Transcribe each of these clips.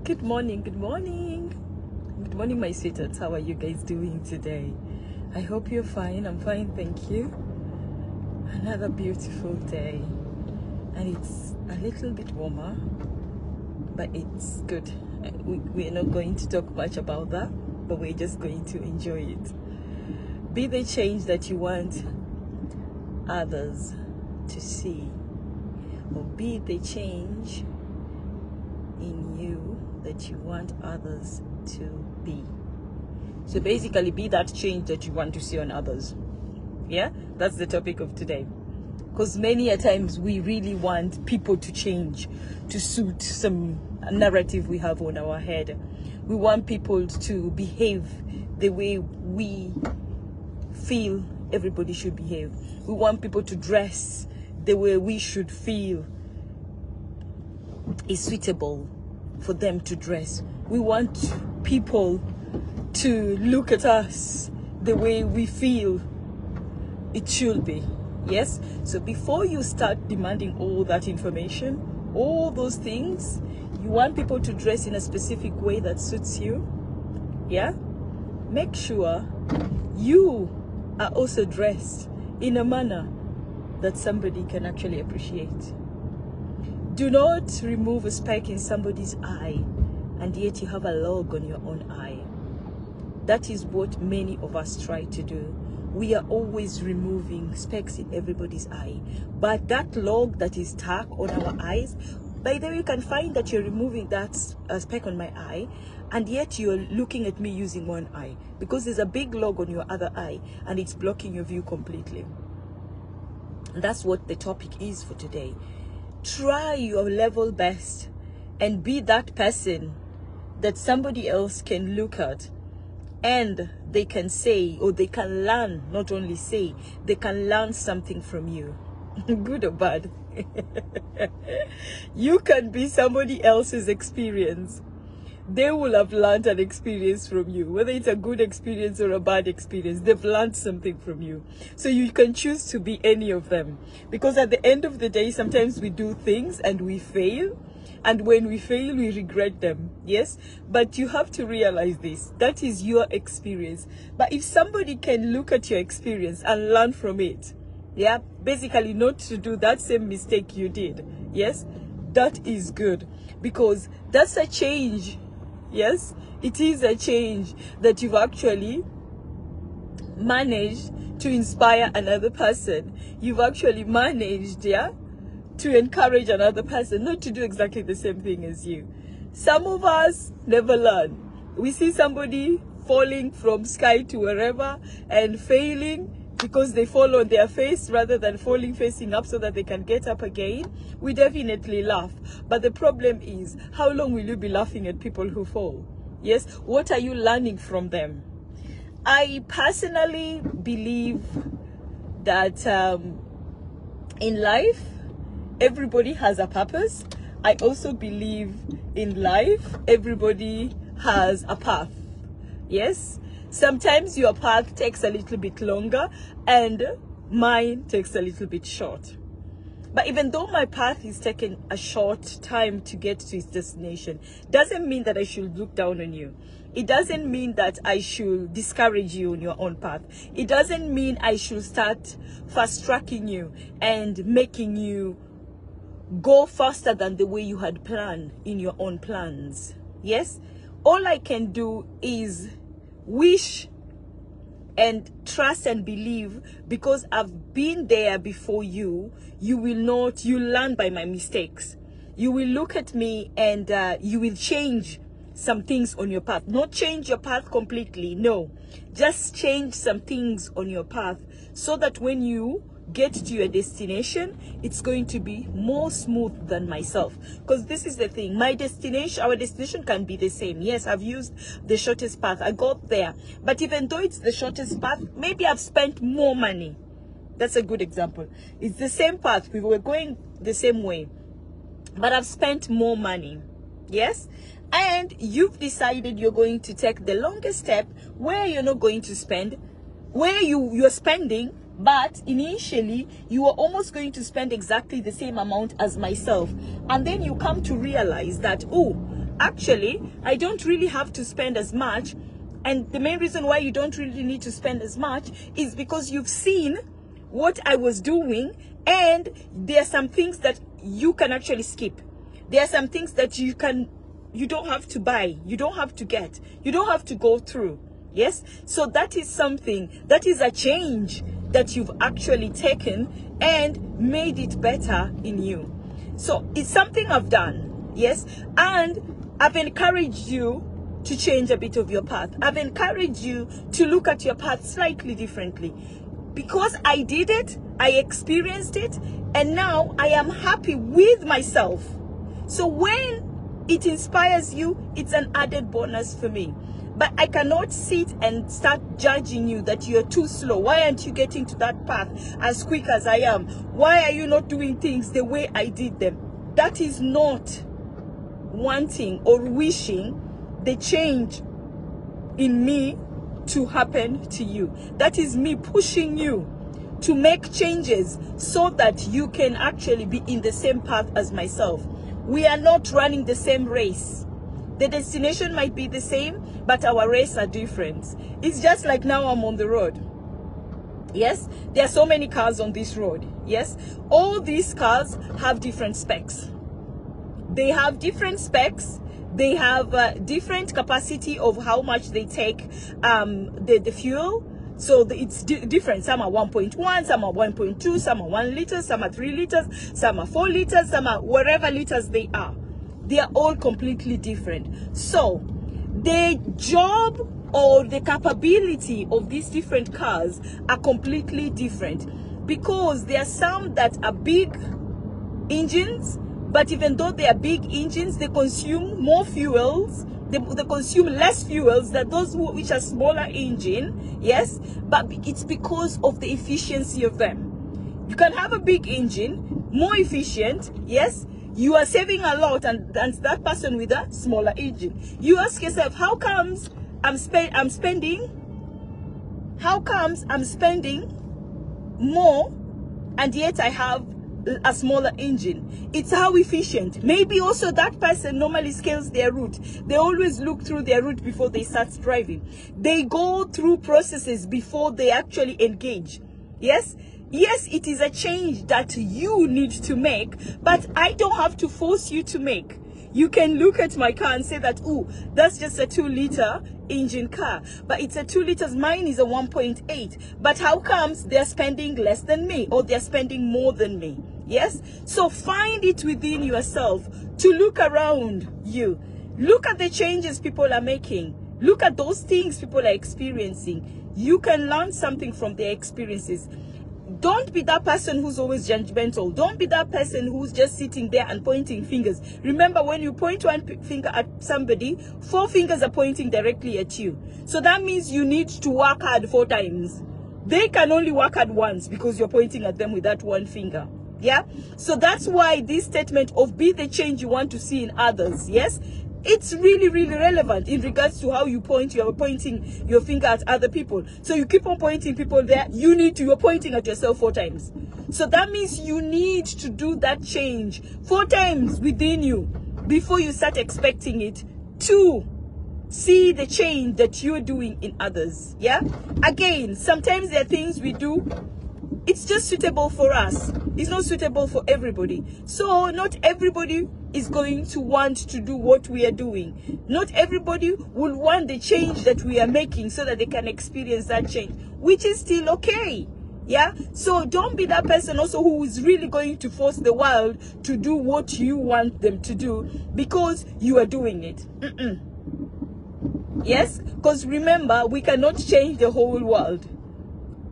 Good morning, good morning. Good morning, my sweethearts. How are you guys doing today? I hope you're fine. I'm fine, thank you. Another beautiful day. And it's a little bit warmer, but it's good. We're not going to talk much about that, but we're just going to enjoy it. Be the change that you want others to see, or be the change in you that you want others to be. So basically, be that change that you want to see on others. Yeah, that's the topic of today. Because many a times we really want people to change to suit some narrative we have on our head. We want people to behave the way we feel everybody should behave. We want people to dress the way we should feel is suitable for them to dress. We want people to look at us the way we feel it should be. Yes? So before you start demanding all that information, all those things, you want people to dress in a specific way that suits you. Yeah? Make sure you are also dressed in a manner that somebody can actually appreciate. Do not remove a speck in somebody's eye and yet you have a log on your own eye. That is what many of us try to do. We are always removing specks in everybody's eye. But that log that is stuck on our eyes, by the way, you can find that you're removing that speck on my eye, and yet you're looking at me using one eye, because there's a big log on your other eye and it's blocking your view completely. And that's what the topic is for today. Try your level best and be that person that somebody else can look at and they can say, or they can learn, not only say, they can learn something from you. Good or bad. You can be somebody else's experience. They will have learned an experience from you, whether it's a good experience or a bad experience. They've learned something from you. So you can choose to be any of them, because at the end of the day, sometimes we do things and we fail, and when we fail we regret them. Yes, but you have to realize this, that is your experience. But if somebody can look at your experience and learn from it, yeah, basically not to do that same mistake you did, yes, that is good, because that's a change. Yes, it is a change that you've actually managed to inspire another person. You've actually managed, yeah, to encourage another person not to do exactly the same thing as you. Some of us never learn. We see somebody falling from sky to wherever and failing because they fall on their face rather than falling facing up so that they can get up again. We definitely laugh. But the problem is, how long will you be laughing at people who fall? Yes, what are you learning from them? I personally believe that in life, everybody has a purpose. I also believe in life, everybody has a path. Yes, sometimes your path takes a little bit longer and mine takes a little bit short. But even though my path is taking a short time to get to its destination, doesn't mean that I should look down on you. It doesn't mean that I should discourage you on your own path. It doesn't mean I should start fast tracking you and making you go faster than the way you had planned in your own plans. Yes, all I can do is wish and trust and believe, because I've been there before you. You will not, you learn by my mistakes. You will look at me and you will change some things on your path. Not change your path completely, no, just change some things on your path so that when you get to your destination, it's going to be more smooth than myself. Because this is the thing, my destination, our destination can be the same. Yes, I've used the shortest path, I got there, but even though it's the shortest path, maybe I've spent more money. That's a good example. It's the same path, we were going the same way, but I've spent more money. Yes, and you've decided you're going to take the longest step where you're not going to spend, where you're spending, but initially you were almost going to spend exactly the same amount as myself, and then you come to realize that, oh, actually, I don't really have to spend as much. And the main reason why you don't really need to spend as much is because you've seen what I was doing, and there are some things that you can actually skip. There are some things that you don't have to buy, you don't have to get, you don't have to go through. Yes, so that is something, that is a change that you've actually taken and made it better in you. So it's something I've done. Yes, and I've encouraged you to change a bit of your path. I've encouraged you to look at your path slightly differently, because I did it, I experienced it, and now I am happy with myself. So when it inspires you, it's an added bonus for me. But I cannot sit and start judging you that you're too slow. Why aren't you getting to that path as quick as I am? Why are you not doing things the way I did them? That is not wanting or wishing the change in me to happen to you. That is me pushing you to make changes so that you can actually be in the same path as myself. We are not running the same race. The destination might be the same, but our race are different. It's just like now I'm on the road. Yes, there are so many cars on this road. Yes, all these cars have different specs. They have different specs. They have different capacity of how much they take the fuel. So it's different. Some are 1.1, some are 1.2, some are 1 liter, some are 3 liters, some are 4 liters, some are wherever liters they are. They are all completely different. So the job or the capability of these different cars are completely different, because there are some that are big engines, but even though they are big engines, they consume more fuels. They consume less fuels than those which are smaller engine. Yes, but it's because of the efficiency of them. You can have a big engine, more efficient. Yes, you are saving a lot, and that person with a smaller engine. You ask yourself, how comes I'm spending more and yet I have a smaller engine? It's how efficient. Maybe also that person normally scales their route. They always look through their route before they start driving. They go through processes before they actually engage. Yes, it is a change that you need to make, but I don't have to force you to make. You can look at my car and say that, oh, that's just a 2-liter engine car, but it's a 2 liters. Mine is a 1.8. But how comes they're spending less than me, or they're spending more than me? Yes, so find it within yourself to look around you. Look at the changes people are making. Look at those things people are experiencing. You can learn something from their experiences. Don't be that person who's always judgmental. Don't be that person who's just sitting there and pointing fingers. Remember, when you point one finger at somebody, 4 fingers are pointing directly at you. So that means you need to work hard 4 times. They can only work hard once because you're pointing at them with that 1 finger. Yeah, so that's why this statement of be the change you want to see in others, yes, it's really, really relevant in regards to how you point. You're pointing your finger at other people. So you keep on pointing people there. You're pointing at yourself 4 times. So that means you need to do that change 4 times within you before you start expecting it to see the change that you're doing in others. Yeah, again, sometimes there are things we do, it's just suitable for us. It's not suitable for everybody. So not everybody is going to want to do what we are doing. Not everybody will want the change that we are making so that they can experience that change, which is still okay. Yeah, so don't be that person also who is really going to force the world to do what you want them to do because you are doing it. Yes, because remember, we cannot change the whole world.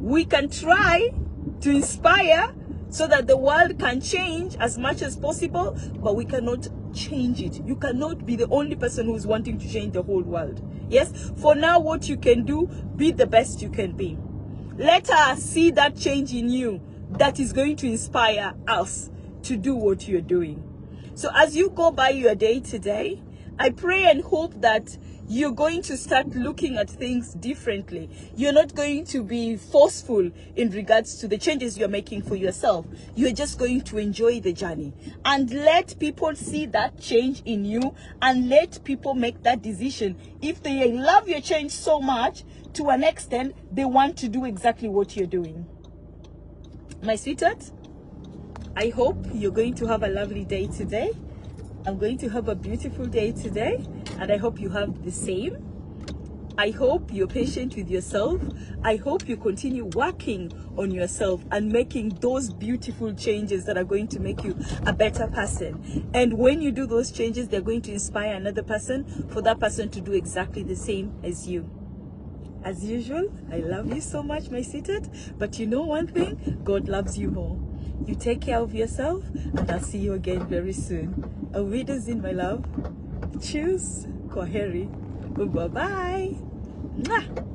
We can try to inspire so that the world can change as much as possible, but we cannot change it. You cannot be the only person who's wanting to change the whole world. Yes, for now, what you can do, be the best you can be. Let us see that change in you that is going to inspire us to do what you're doing. So as you go by your day today, I pray and hope that you're going to start looking at things differently. You're not going to be forceful in regards to the changes you're making for yourself. You're just going to enjoy the journey and let people see that change in you, and let people make that decision. If they love your change so much, to an extent, they want to do exactly what you're doing. My sweetheart, I hope you're going to have a lovely day today. I'm going to have a beautiful day today, and I hope you have the same. I hope you're patient with yourself. I hope you continue working on yourself and making those beautiful changes that are going to make you a better person. And when you do those changes, they're going to inspire another person for that person to do exactly the same as you. As usual, I love you so much, my sweetheart. But you know one thing? God loves you more. You take care of yourself, and I'll see you again very soon. Auf Wiedersehen, my love. Tschüss. Kwaheri. Bye-bye. Mwah.